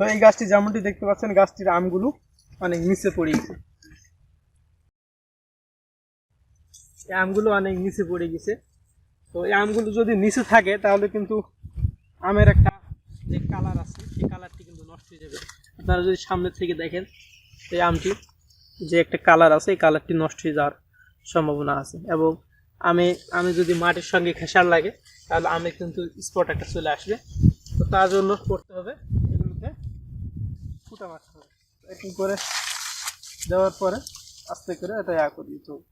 তো এই গাছটি যেমনটি দেখতে পাচ্ছেন, গাছটির আমগুলো অনেক নিচে পড়ে গেছে। এই আমগুলো অনেক নিচে পড়ে গেছে। তো এই আমগুলো যদি নিচে থাকে তাহলে কিন্তু আমের একটা যে কালার আছে সেই কালারটি কিন্তু নষ্ট হয়ে যাবে। আপনারা যদি সামনে থেকে দেখেন এই আমটি যে একটা কালার আছে, এই কালারটি নষ্ট হয়ে যাওয়ার সম্ভাবনা আছে। এবং আমি যদি মাটির সঙ্গে ঘেঁষার লাগে তাহলে আমে কিন্তু স্পট একটা চলে আসবে। তো তার জন্য করতে হবে এগুলোকে ফুটা মারতে হবে। একটু করে দেওয়ার পরে আস্তে করে এটা করে দিতে হবে।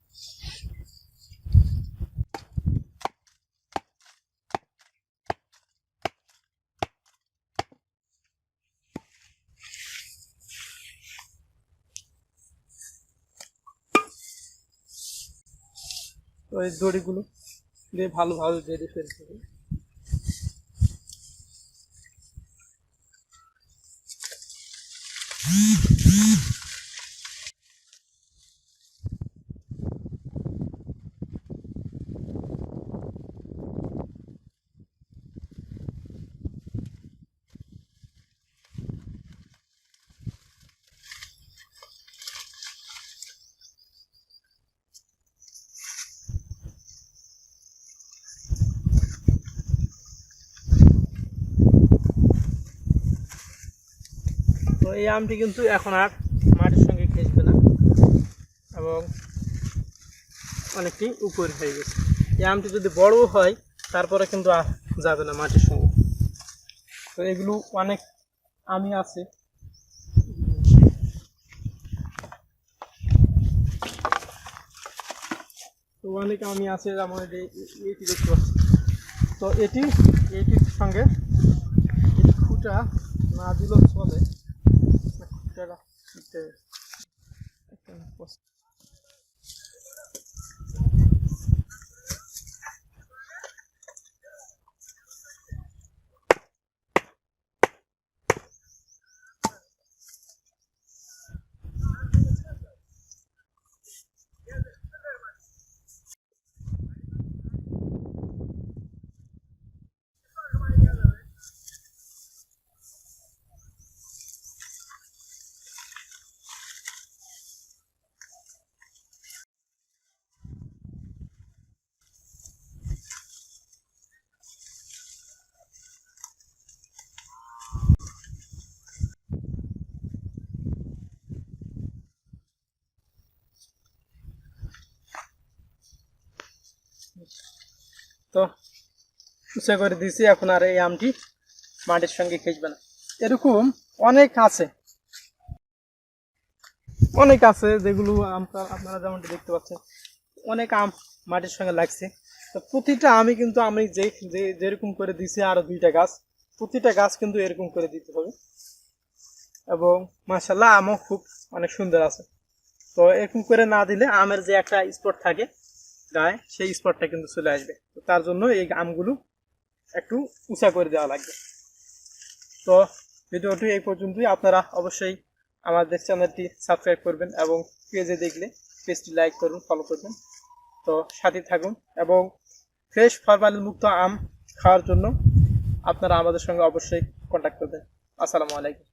তো এই দড়িগুলো দিয়ে ভালোভাবে বেঁধে ফেলতে হবে। তো এই আমটি কিন্তু এখন আর মাটির সঙ্গে ঘেঁষবে না এবং অনেকটি উপরে হয়ে গেছে। এই আমটি যদি বড় হয় তারপরে কিন্তু আর যাবে না মাটির সঙ্গে। তো এগুলো অনেক আমি আছে, তো অনেক আমি আছে যেমন এটি দেখতে পাচ্ছি। তো এটির সঙ্গে খুঁটা না দিলেও চলে, খুঁটাটা তো উঁচা করে দিয়েছি। এখন আর এই আমটি মাটির সঙ্গে ঘেঁষবে না। এরকম অনেক আছে যেগুলো আপনারা যেমনটি দেখতে পাচ্ছেন, অনেক আম মাটির সঙ্গে লাগছে। তো প্রতিটা আমি কিন্তু আমি যেরকম করে দিছি আরো 2টা গাছ, প্রতিটা গাছ কিন্তু এরকম করে দিতে হবে। এবং মাশাআল্লাহ আমও খুব অনেক সুন্দর আছে। তো এরকম করে না দিলে আমের যে একটা স্পট থাকে গায়ে, সেই স্পটটা কিন্তু চলে আসবে। তো তার জন্য এই আমগুলো একটু উঁচা করে দেওয়া লাগবে। তো ভিডিওটি এই পর্যন্তই। আপনারা অবশ্যই আমাদের চ্যানেলটি সাবস্ক্রাইব করবেন এবং পেজে দেখলে পেজটি লাইক করুন, ফলো করবেন। তো সাথে থাকুন এবং ফ্রেশ ফরমালিন মুক্ত আম খাওয়ার জন্য আপনারা আমাদের সঙ্গে অবশ্যই কন্ট্যাক্ট করবেন। আসসালামু আলাইকুম।